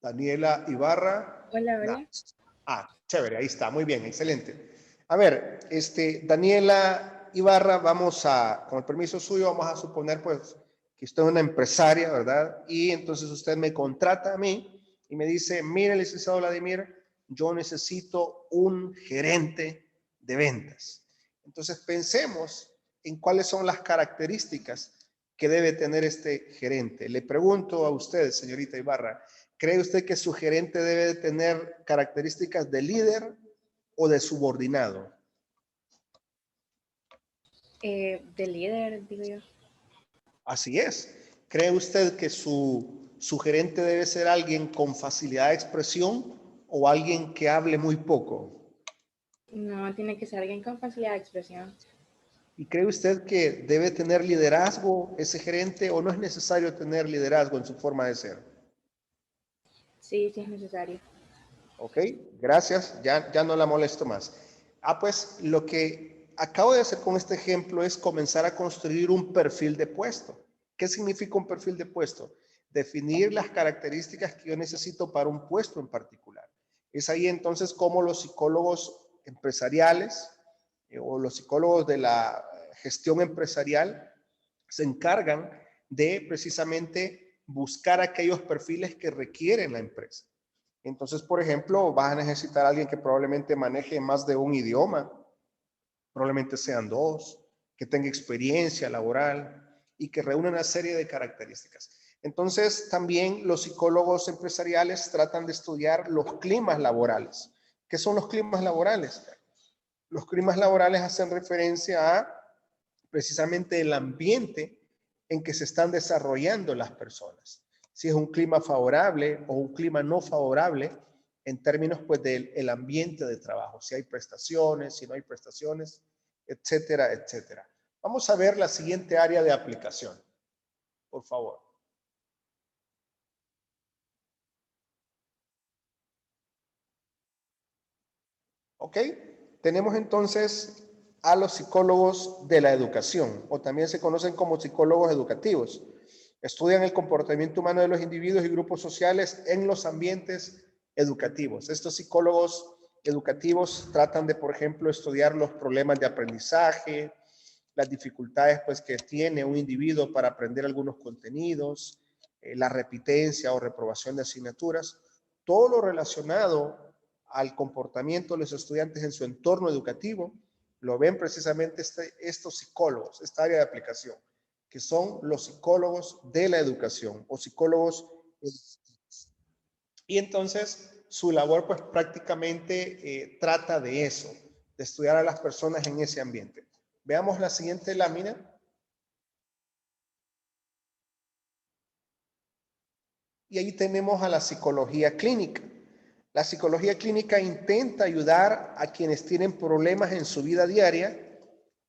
Daniela Ibarra. Hola, hola. Chévere, ahí está, muy bien, excelente. A ver, Daniela Ibarra, vamos a, con el permiso suyo, vamos a suponer pues que usted es una empresaria, ¿verdad? Y entonces usted me contrata a mí y me dice, mire, licenciado Vladimir, yo necesito un gerente de ventas. Entonces pensemos en cuáles son las características que debe tener este gerente. Le pregunto a usted, señorita Ibarra, ¿cree usted que su gerente debe tener características de líder o de subordinado? De líder, digo yo. Así es. ¿Cree usted que su gerente debe ser alguien con facilidad de expresión o alguien que hable muy poco? No, tiene que ser alguien con facilidad de expresión. ¿Y cree usted que debe tener liderazgo ese gerente o no es necesario tener liderazgo en su forma de ser? Sí, sí es necesario. Ok, gracias, ya no la molesto más. Pues lo que acabo de hacer con este ejemplo es comenzar a construir un perfil de puesto. ¿Qué significa un perfil de puesto? Definir las características que yo necesito para un puesto en particular. Es ahí entonces como los psicólogos empresariales o los psicólogos de la gestión empresarial se encargan de precisamente buscar aquellos perfiles que requieren la empresa. Entonces, por ejemplo, vas a necesitar a alguien que probablemente maneje más de un idioma, probablemente sean dos, que tenga experiencia laboral y que reúna una serie de características. Entonces, también los psicólogos empresariales tratan de estudiar los climas laborales. ¿Qué son los climas laborales? Los climas laborales hacen referencia a precisamente el ambiente en que se están desarrollando las personas. Si es un clima favorable o un clima no favorable en términos pues del ambiente de trabajo, si hay prestaciones, si no hay prestaciones, etcétera, etcétera. Vamos a ver la siguiente área de aplicación, por favor. ¿Ok? Tenemos entonces a los psicólogos de la educación, o también se conocen como psicólogos educativos. Estudian el comportamiento humano de los individuos y grupos sociales en los ambientes educativos. Estos psicólogos educativos tratan de, por ejemplo, estudiar los problemas de aprendizaje, las dificultades pues que tiene un individuo para aprender algunos contenidos, la repitencia o reprobación de asignaturas, todo lo relacionado al comportamiento de los estudiantes en su entorno educativo, lo ven precisamente estos psicólogos, esta área de aplicación, que son los psicólogos de la educación o psicólogos. Y entonces su labor pues prácticamente trata de eso, de estudiar a las personas en ese ambiente. Veamos la siguiente lámina. Y ahí tenemos a la psicología clínica. La psicología clínica intenta ayudar a quienes tienen problemas en su vida diaria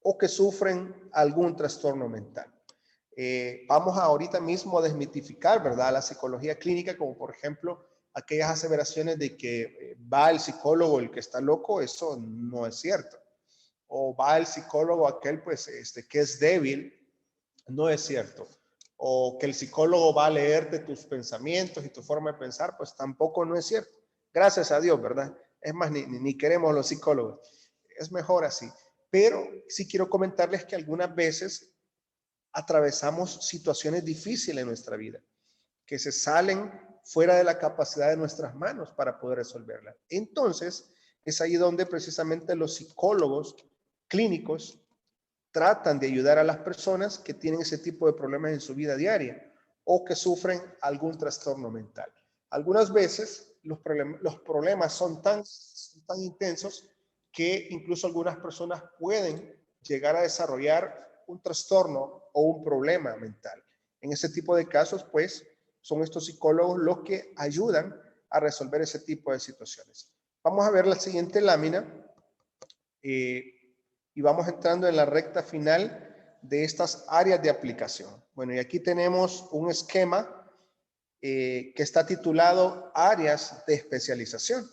o que sufren algún trastorno mental. Vamos ahorita mismo a desmitificar, ¿verdad?, la psicología clínica, como por ejemplo aquellas aseveraciones de que va el psicólogo el que está loco. Eso no es cierto. O va el psicólogo aquel pues que es débil. No es cierto. O que el psicólogo va a leerte tus pensamientos y tu forma de pensar, pues tampoco no es cierto. Gracias a Dios, ¿verdad? Es más, ni queremos los psicólogos. Es mejor así. Pero sí quiero comentarles que algunas veces atravesamos situaciones difíciles en nuestra vida, que se salen fuera de la capacidad de nuestras manos para poder resolverla. Entonces, es ahí donde precisamente los psicólogos clínicos tratan de ayudar a las personas que tienen ese tipo de problemas en su vida diaria o que sufren algún trastorno mental. Algunas veces los problemas son tan intensos que incluso algunas personas pueden llegar a desarrollar un trastorno o un problema mental. En ese tipo de casos, pues, son estos psicólogos los que ayudan a resolver ese tipo de situaciones. Vamos a ver la siguiente lámina y vamos entrando en la recta final de estas áreas de aplicación. Bueno, y aquí tenemos un esquema que está titulado Áreas de Especialización.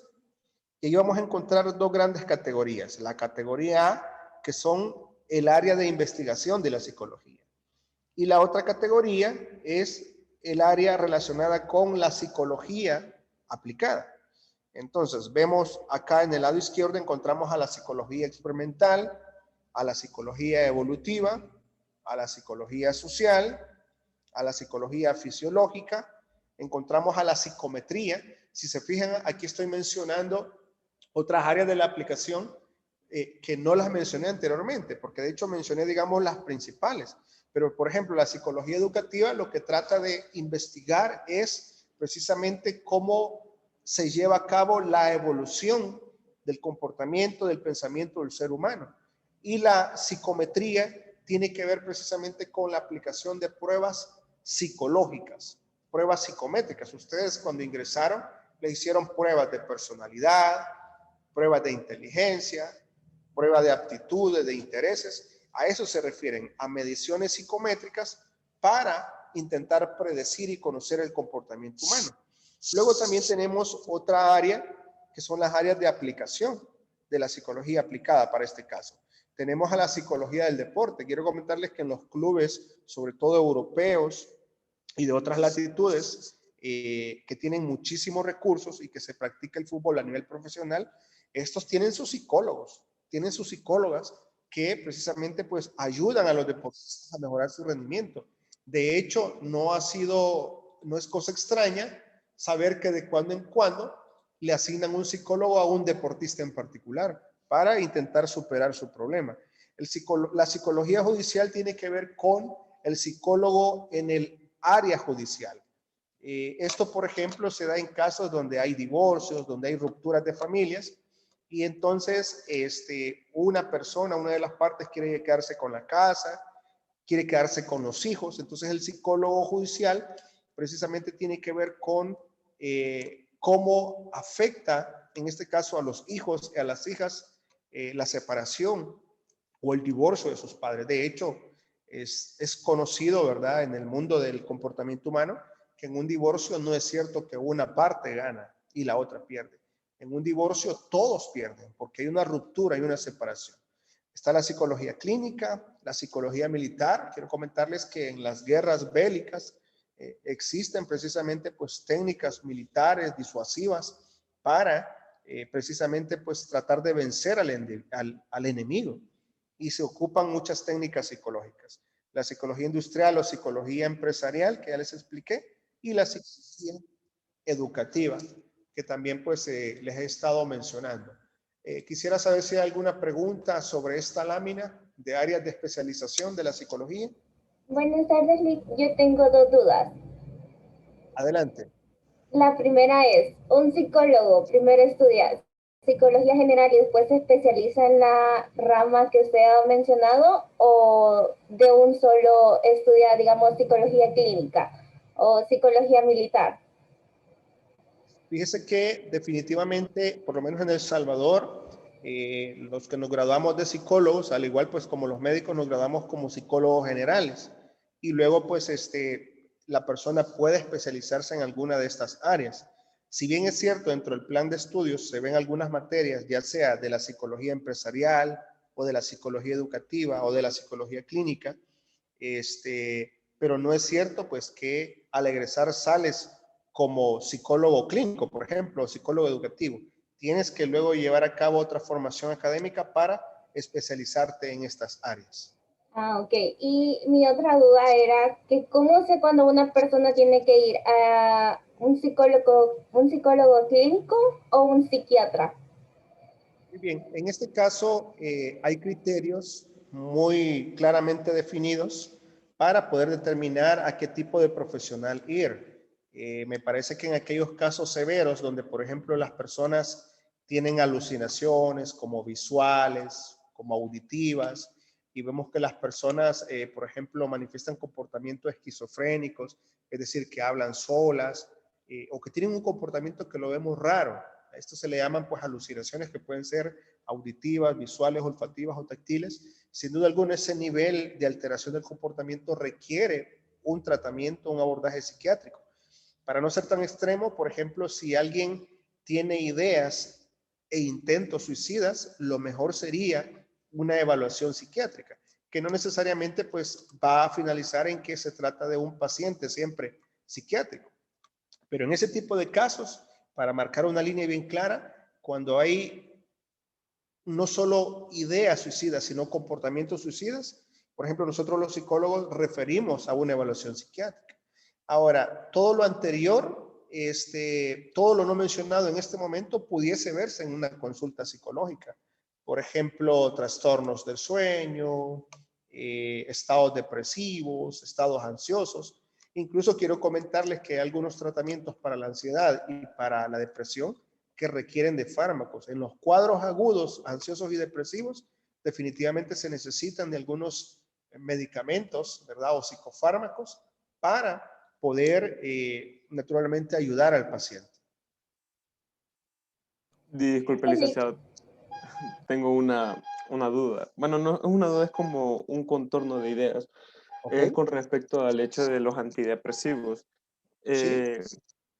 Y ahí vamos a encontrar dos grandes categorías. La categoría A, que son el área de investigación de la psicología. Y la otra categoría es el área relacionada con la psicología aplicada. Entonces, vemos acá en el lado izquierdo encontramos a la psicología experimental, a la psicología evolutiva, a la psicología social, a la psicología fisiológica, encontramos a la psicometría. Si se fijan, aquí estoy mencionando otras áreas de la aplicación que no las mencioné anteriormente, porque de hecho mencioné, digamos, las principales. Pero, por ejemplo, la psicología educativa lo que trata de investigar es precisamente cómo se lleva a cabo la evolución del comportamiento, del pensamiento del ser humano. Y la psicometría tiene que ver precisamente con la aplicación de pruebas psicológicas, pruebas psicométricas. Ustedes cuando ingresaron le hicieron pruebas de personalidad, pruebas de inteligencia, pruebas de aptitudes, de intereses. A eso se refieren, a mediciones psicométricas para intentar predecir y conocer el comportamiento humano. Luego también tenemos otra área que son las áreas de aplicación de la psicología aplicada para este caso. Tenemos a la psicología del deporte. Quiero comentarles que en los clubes, sobre todo europeos y de otras latitudes, que tienen muchísimos recursos y que se practica el fútbol a nivel profesional, estos tienen sus psicólogos, tienen sus psicólogas que precisamente pues ayudan a los deportistas a mejorar su rendimiento. De hecho, no es cosa extraña saber que de cuando en cuando le asignan un psicólogo a un deportista en particular para intentar superar su problema. La psicología judicial tiene que ver con el psicólogo en el área judicial. Esto, por ejemplo, se da en casos donde hay divorcios, donde hay rupturas de familias, y entonces una de las partes quiere quedarse con la casa, quiere quedarse con los hijos. Entonces el psicólogo judicial precisamente tiene que ver con cómo afecta, en este caso, a los hijos y a las hijas la separación o el divorcio de sus padres. De hecho, es conocido, ¿verdad?, en el mundo del comportamiento humano, que en un divorcio no es cierto que una parte gana y la otra pierde. En un divorcio todos pierden porque hay una ruptura, hay una separación. Está la psicología clínica, la psicología militar. Quiero comentarles que en las guerras bélicas existen precisamente pues técnicas militares disuasivas para precisamente pues tratar de vencer al enemigo. y se ocupan muchas técnicas psicológicas. La psicología industrial o psicología empresarial, que ya les expliqué, y la psicología educativa, que también pues les he estado mencionando. Quisiera saber si hay alguna pregunta sobre esta lámina de áreas de especialización de la psicología. Buenas tardes, Lick. Yo tengo dos dudas. Adelante. La primera es, un psicólogo primero estudia psicología general y después se especializa en la rama que usted ha mencionado, o de un solo estudia, digamos, psicología clínica o psicología militar. Fíjese que definitivamente, por lo menos en El Salvador, los que nos graduamos de psicólogos, al igual pues como los médicos nos graduamos como psicólogos generales, y luego pues la persona puede especializarse en alguna de estas áreas. Si bien es cierto, dentro del plan de estudios se ven algunas materias, ya sea de la psicología empresarial o de la psicología educativa o de la psicología clínica, pero no es cierto pues que al egresar sales como psicólogo clínico, por ejemplo, o psicólogo educativo. Tienes que luego llevar a cabo otra formación académica para especializarte en estas áreas. Ah, ok. Y mi otra duda era que cómo sé cuando una persona tiene que ir a un psicólogo clínico o un psiquiatra. Muy bien, en este caso hay criterios muy claramente definidos para poder determinar a qué tipo de profesional ir. Me parece que en aquellos casos severos donde, por ejemplo, las personas tienen alucinaciones como visuales, como auditivas, y vemos que las personas, por ejemplo, manifiestan comportamientos esquizofrénicos, es decir, que hablan solas, o que tienen un comportamiento que lo vemos raro. A esto se le llaman pues alucinaciones que pueden ser auditivas, visuales, olfativas o táctiles. Sin duda alguna, ese nivel de alteración del comportamiento requiere un tratamiento, un abordaje psiquiátrico. Para no ser tan extremo, por ejemplo, si alguien tiene ideas e intentos suicidas, lo mejor sería una evaluación psiquiátrica, que no necesariamente pues va a finalizar en que se trata de un paciente siempre psiquiátrico. Pero en ese tipo de casos, para marcar una línea bien clara, cuando hay no solo ideas suicidas, sino comportamientos suicidas, por ejemplo, nosotros los psicólogos referimos a una evaluación psiquiátrica. Ahora, todo lo anterior, todo lo no mencionado en este momento pudiese verse en una consulta psicológica. Por ejemplo, trastornos del sueño, estados depresivos, estados ansiosos. Incluso quiero comentarles que hay algunos tratamientos para la ansiedad y para la depresión que requieren de fármacos. En los cuadros agudos, ansiosos y depresivos, definitivamente se necesitan de algunos medicamentos, ¿verdad? O psicofármacos para poder naturalmente ayudar al paciente. Disculpe, licenciado. Tengo una duda. Bueno, no es una duda, es como un contorno de ideas. Okay. Con respecto al hecho de los antidepresivos. Sí.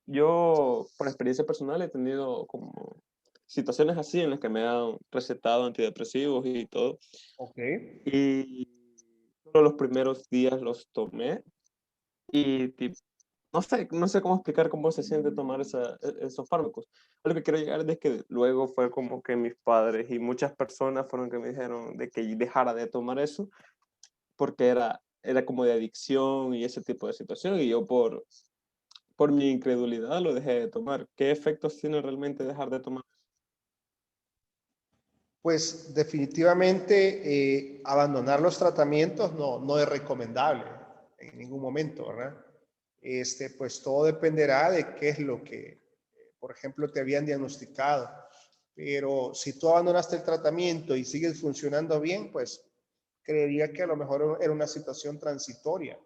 Yo, por experiencia personal, he tenido como situaciones así en las que me han recetado antidepresivos y todo. Ok. Y solo los primeros días los tomé y no sé cómo explicar cómo se siente tomar esos fármacos. Lo que quiero llegar es que luego fue como que mis padres y muchas personas fueron que me dijeron de que dejara de tomar eso porque era como de adicción y ese tipo de situación, y yo por mi incredulidad lo dejé de tomar. ¿Qué efectos tiene realmente dejar de tomar? Pues definitivamente abandonar los tratamientos no es recomendable en ningún momento, ¿verdad? Pues todo dependerá de qué es lo que, por ejemplo, te habían diagnosticado. Pero si tú abandonaste el tratamiento y sigues funcionando bien, pues creería que a lo mejor era una situación transitoria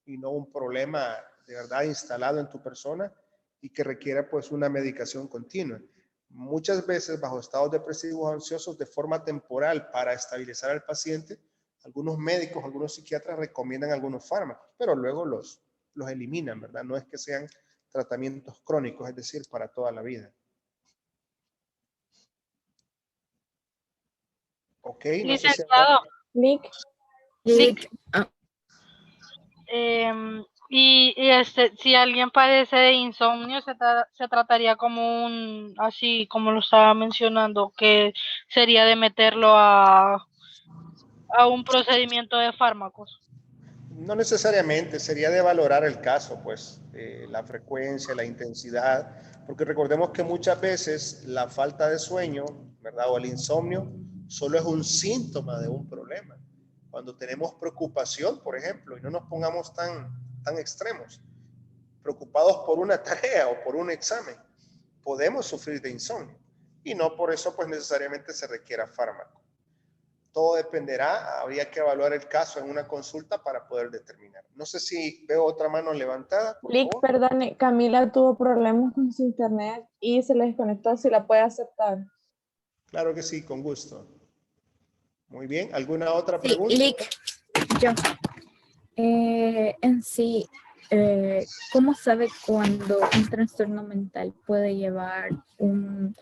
y no un problema de verdad instalado en tu persona y que requiera pues una medicación continua. Muchas veces bajo estados depresivos o ansiosos de forma temporal para estabilizar al paciente, algunos médicos, algunos psiquiatras recomiendan algunos fármacos, pero luego los eliminan, ¿verdad? No es que sean tratamientos crónicos, es decir, para toda la vida. Ok, no sé si... Lick. Si alguien padece de insomnio, se trataría como así como lo estaba mencionando, que sería de meterlo a a un procedimiento de fármacos? No necesariamente, sería de valorar el caso, pues, la frecuencia, la intensidad, porque recordemos que muchas veces la falta de sueño, ¿verdad? O el insomnio solo es un síntoma de un problema. Cuando tenemos preocupación, por ejemplo, y no nos pongamos tan extremos, preocupados por una tarea o por un examen, podemos sufrir de insomnio y no por eso pues necesariamente se requiera fármaco. Todo dependerá, habría que evaluar el caso en una consulta para poder determinar. No sé si veo otra mano levantada. Lick, perdone, Camila tuvo problemas con su internet y se le desconectó, si la puede aceptar. Claro que sí, con gusto. Muy bien, ¿alguna otra pregunta? Sí, Lick, yo. En sí, ¿cómo sabe cuándo un trastorno mental puede llevar un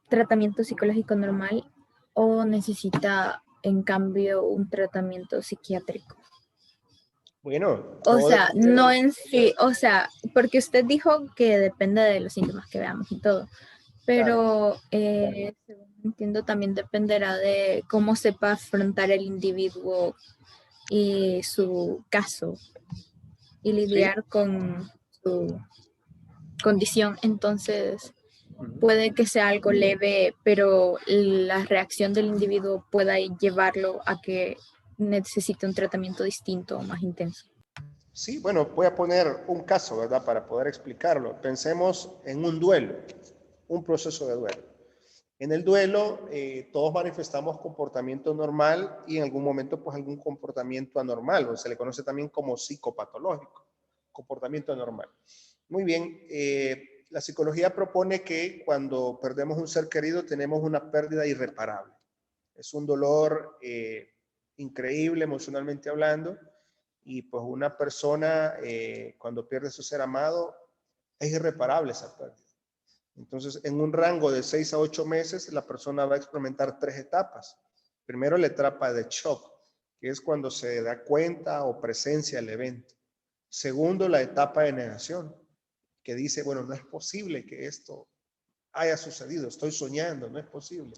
tratamiento psicológico normal o necesita, en cambio, un tratamiento psiquiátrico? Bueno, o sea, no en sí, o sea, porque usted dijo que depende de los síntomas que veamos y todo, pero según entiendo también dependerá de cómo sepa afrontar el individuo y su caso y lidiar con su condición. Entonces, puede que sea algo leve, pero la reacción del individuo pueda llevarlo a que necesite un tratamiento distinto o más intenso. Sí, bueno, voy a poner un caso, ¿verdad? Para poder explicarlo. Pensemos en un duelo, un proceso de duelo. En el duelo, todos manifestamos comportamiento normal y en algún momento, pues, algún comportamiento anormal, o se le conoce también como psicopatológico, comportamiento anormal. Muy bien, la psicología propone que cuando perdemos un ser querido tenemos una pérdida irreparable. Es un dolor increíble emocionalmente hablando y pues una persona cuando pierde su ser amado es irreparable esa pérdida. Entonces, en un rango de 6 a 8 meses, la persona va a experimentar 3 etapas. Primero, la etapa de shock, que es cuando se da cuenta o presencia el evento. Segundo, la etapa de negación, que dice, bueno, no es posible que esto haya sucedido, estoy soñando, no es posible.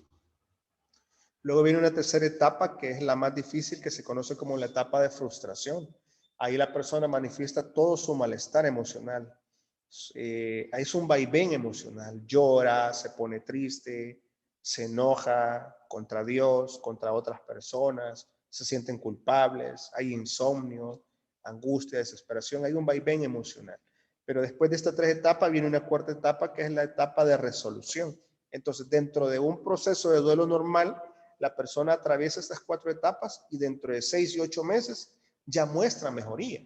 Luego viene una tercera etapa, que es la más difícil, que se conoce como la etapa de frustración. Ahí la persona manifiesta todo su malestar emocional. Es un vaivén emocional, llora, se pone triste, se enoja contra Dios, contra otras personas, se sienten culpables, hay insomnio, angustia, desesperación, hay un vaivén emocional. Pero después de estas 3 etapas viene una cuarta etapa que es la etapa de resolución. Entonces, dentro de un proceso de duelo normal, la persona atraviesa estas 4 etapas y dentro de 6 y 8 meses ya muestra mejoría.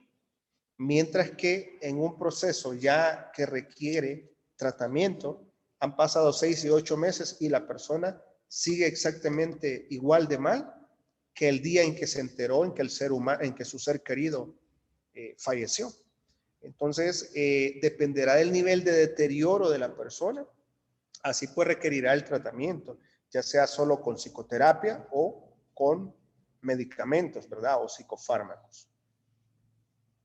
Mientras que en un proceso ya que requiere tratamiento, han pasado 6 y 8 meses y la persona sigue exactamente igual de mal que el día en que se enteró en que su ser querido falleció. Entonces, dependerá del nivel de deterioro de la persona, así pues requerirá el tratamiento, ya sea solo con psicoterapia o con medicamentos, ¿verdad? O psicofármacos.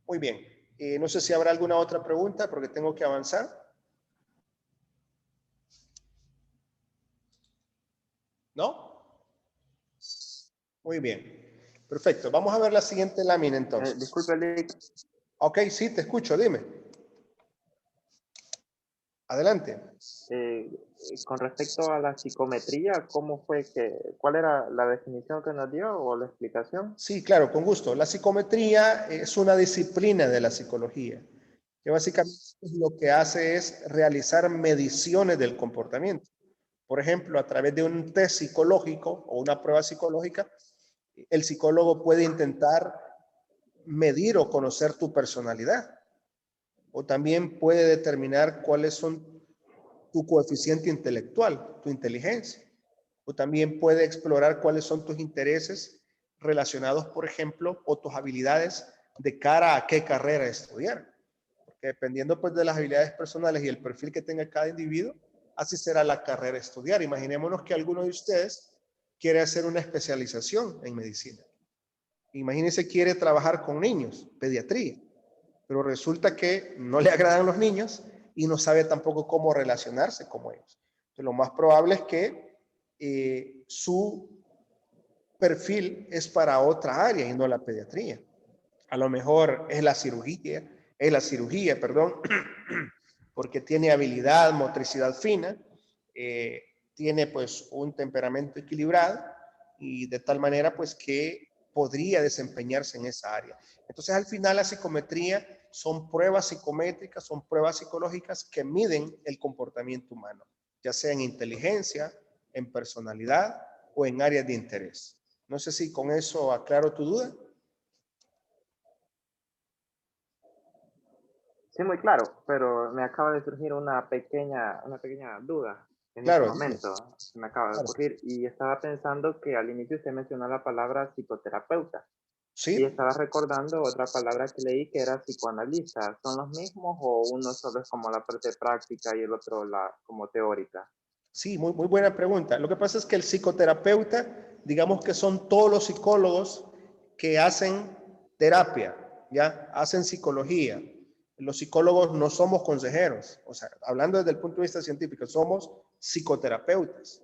Muy bien. No sé si habrá alguna otra pregunta porque tengo que avanzar. ¿No? Muy bien. Perfecto. Vamos a ver la siguiente lámina entonces. Disculpe, Lick. Ok, sí, te escucho. Dime. Adelante. Con respecto a la psicometría, ¿cuál era la definición que nos dio o la explicación? Sí, claro, con gusto. La psicometría es una disciplina de la psicología, que básicamente lo que hace es realizar mediciones del comportamiento. Por ejemplo, a través de un test psicológico o una prueba psicológica, el psicólogo puede intentar medir o conocer tu personalidad. O también puede determinar cuáles son tu coeficiente intelectual, tu inteligencia. O también puede explorar cuáles son tus intereses relacionados, por ejemplo, o tus habilidades de cara a qué carrera estudiar. Porque dependiendo pues de las habilidades personales y el perfil que tenga cada individuo, así será la carrera a estudiar. Imaginémonos que alguno de ustedes quiere hacer una especialización en medicina. Imagínense, quiere trabajar con niños, pediatría, pero resulta que no le agradan los niños y no sabe tampoco cómo relacionarse con ellos. Entonces, lo más probable es que su perfil es para otra área y no la pediatría. A lo mejor es la cirugía, perdón, porque tiene habilidad, motricidad fina, tiene pues un temperamento equilibrado y de tal manera pues que podría desempeñarse en esa área. Entonces al final la psicometría son pruebas psicométricas, son pruebas psicológicas que miden el comportamiento humano, ya sea en inteligencia, en personalidad o en áreas de interés. No sé si con eso aclaro tu duda. Sí, muy claro, pero me acaba de surgir una pequeña duda en Claro, este momento. Se me acaba de ocurrir y estaba pensando que al inicio usted mencionó la palabra psicoterapeuta. Sí. Y estaba recordando otra palabra que leí que era psicoanalista. ¿Son los mismos o uno solo es como la parte práctica y el otro como teórica? Sí, muy buena pregunta. Lo que pasa es que el psicoterapeuta, digamos que son todos los psicólogos que hacen terapia, ¿ya? Hacen psicología. Los psicólogos no somos consejeros, o sea, hablando desde el punto de vista científico, somos psicoterapeutas.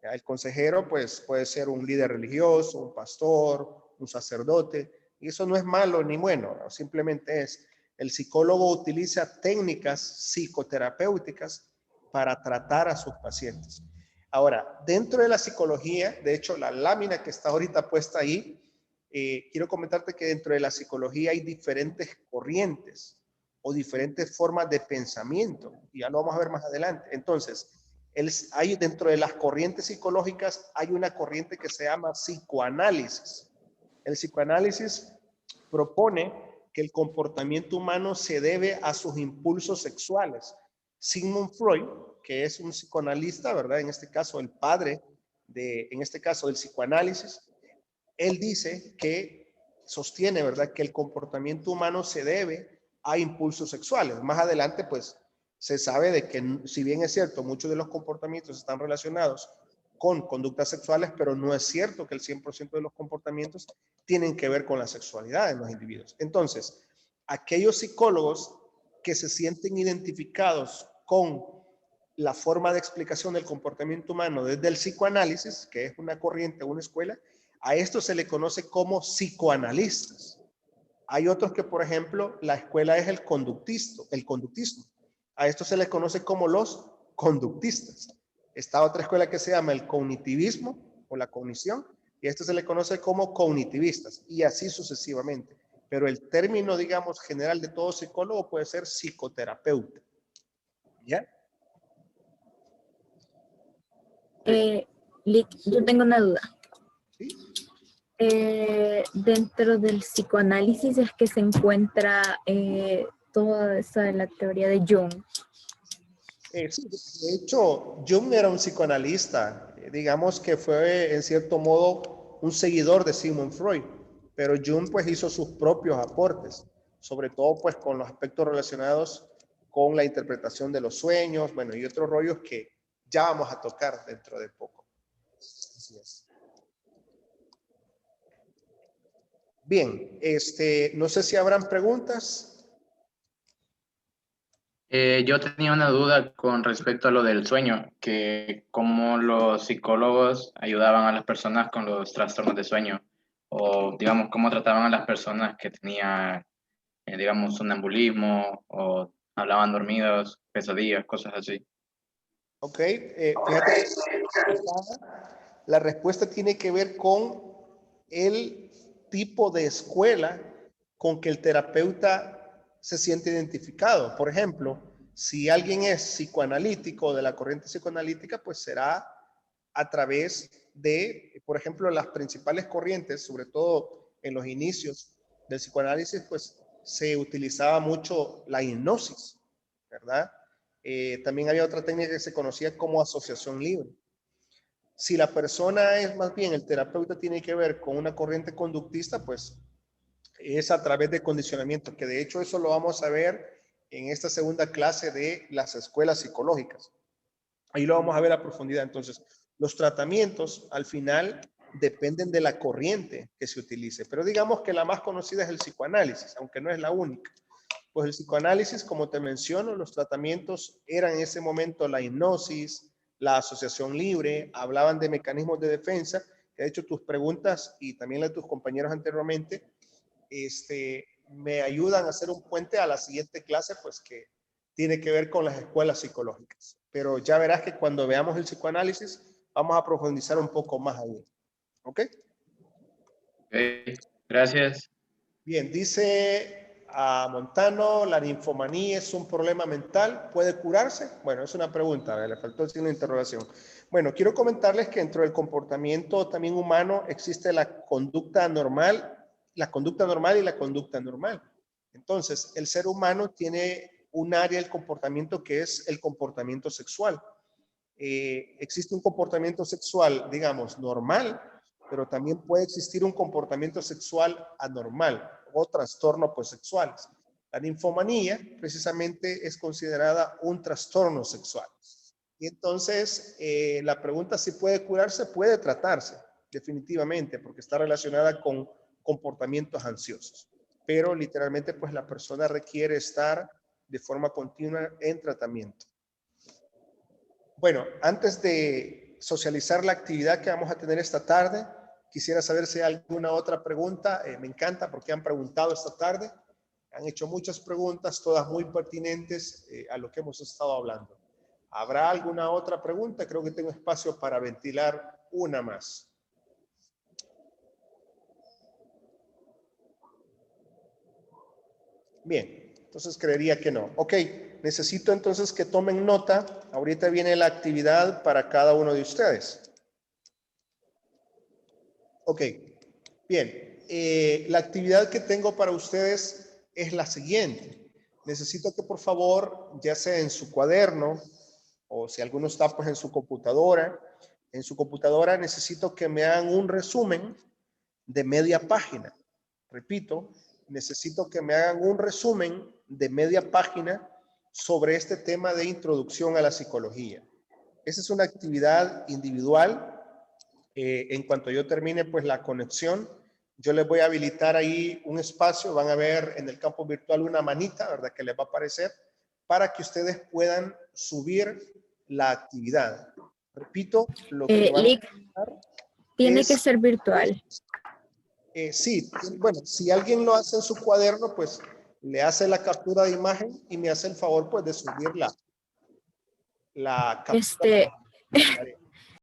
¿Ya? El consejero, pues, puede ser un líder religioso, un pastor, un sacerdote, y eso no es malo ni bueno, ¿no? Simplemente es, el psicólogo utiliza técnicas psicoterapéuticas para tratar a sus pacientes. Ahora, dentro de la psicología, de hecho, la lámina que está ahorita puesta ahí, quiero comentarte que dentro de la psicología hay diferentes corrientes o diferentes formas de pensamiento, y ya lo vamos a ver más adelante. Entonces, hay dentro de las corrientes psicológicas, hay una corriente que se llama psicoanálisis. El psicoanálisis propone que el comportamiento humano se debe a sus impulsos sexuales. Sigmund Freud, que es un psicoanalista, ¿verdad? En este caso, el padre en este caso, del psicoanálisis, él dice que sostiene, ¿verdad?, que el comportamiento humano se debe a impulsos sexuales. Más adelante, pues, se sabe de que, si bien es cierto, muchos de los comportamientos están relacionados con conductas sexuales, pero no es cierto que el 100% de los comportamientos tienen que ver con la sexualidad en los individuos. Entonces, aquellos psicólogos que se sienten identificados con la forma de explicación del comportamiento humano desde el psicoanálisis, que es una corriente, una escuela, a esto se le conoce como psicoanalistas. Hay otros que, por ejemplo, la escuela es el conductismo. A esto se les conoce como los conductistas. Está otra escuela que se llama el cognitivismo o la cognición, y a esto se le conoce como cognitivistas, y así sucesivamente. Pero el término, digamos, general de todo psicólogo puede ser psicoterapeuta. ¿Ya? Lick, yo tengo una duda. ¿Sí? Dentro del psicoanálisis es que se encuentra toda esa la teoría de Jung. Sí, de hecho, Jung era un psicoanalista, digamos que fue en cierto modo un seguidor de Sigmund Freud, pero Jung pues hizo sus propios aportes, sobre todo pues con los aspectos relacionados con la interpretación de los sueños, bueno, y otros rollos que ya vamos a tocar dentro de poco. Así es. Bien, no sé si habrán preguntas. Yo tenía una duda con respecto a lo del sueño, que cómo los psicólogos ayudaban a las personas con los trastornos de sueño, o digamos, cómo trataban a las personas que tenían, digamos, sonambulismo, o hablaban dormidos, pesadillas, cosas así. Ok, fíjate, la respuesta tiene que ver con el tipo de escuela con que el terapeuta se siente identificado. Por ejemplo, si alguien es psicoanalítico, de la corriente psicoanalítica, pues será a través de, por ejemplo, las principales corrientes, sobre todo en los inicios del psicoanálisis, pues se utilizaba mucho la hipnosis, ¿verdad? También había otra técnica que se conocía como asociación libre. Si la persona es más bien, el terapeuta tiene que ver con una corriente conductista, pues es a través de condicionamiento, que de hecho eso lo vamos a ver en esta segunda clase de las escuelas psicológicas. Ahí lo vamos a ver a profundidad. Entonces, los tratamientos al final dependen de la corriente que se utilice, pero digamos que la más conocida es el psicoanálisis, aunque no es la única. Pues el psicoanálisis, como te menciono, los tratamientos eran en ese momento la hipnosis, la asociación libre, hablaban de mecanismos de defensa que ha hecho tus preguntas y también las de tus compañeros anteriormente, me ayudan a hacer un puente a la siguiente clase, pues que tiene que ver con las escuelas psicológicas. Pero ya verás que cuando veamos el psicoanálisis, vamos a profundizar un poco más ahí. ¿Ok? Ok, gracias. Bien, dice a Montano, la ninfomanía es un problema mental, ¿puede curarse? Bueno, es una pregunta, le faltó el signo de interrogación. Bueno, quiero comentarles que dentro del comportamiento también humano existe la conducta normal y la conducta normal. Entonces, el ser humano tiene un área del comportamiento que es el comportamiento sexual. Existe un comportamiento sexual, digamos, normal, pero también puede existir un comportamiento sexual anormal o trastorno pues, sexuales. La ninfomanía precisamente es considerada un trastorno sexual. Y entonces la pregunta si puede curarse, puede tratarse definitivamente porque está relacionada con comportamientos ansiosos. Pero literalmente pues la persona requiere estar de forma continua en tratamiento. Bueno, antes de socializar la actividad que vamos a tener esta tarde, quisiera saber si hay alguna otra pregunta. Me encanta porque han preguntado esta tarde. Han hecho muchas preguntas, todas muy pertinentes a lo que hemos estado hablando. ¿Habrá alguna otra pregunta? Creo que tengo espacio para ventilar una más. Bien, entonces creería que no. Ok, necesito entonces que tomen nota. Ahorita viene la actividad para cada uno de ustedes. Ok, bien. La actividad que tengo para ustedes es la siguiente. Necesito que por favor, ya sea en su cuaderno o si alguno está pues en su computadora necesito que me hagan un resumen de media página. Repito, necesito que me hagan un resumen de media página sobre este tema de introducción a la psicología. Esa es una actividad individual. En cuanto yo termine pues la conexión, yo les voy a habilitar ahí un espacio. Van a ver en el campo virtual una manita, ¿verdad? Que les va a aparecer para que ustedes puedan subir la actividad. Repito, lo que vamos a hacer tiene que ser virtual. Sí, bueno, si alguien lo hace en su cuaderno, pues le hace la captura de imagen y me hace el favor pues de subir la captura.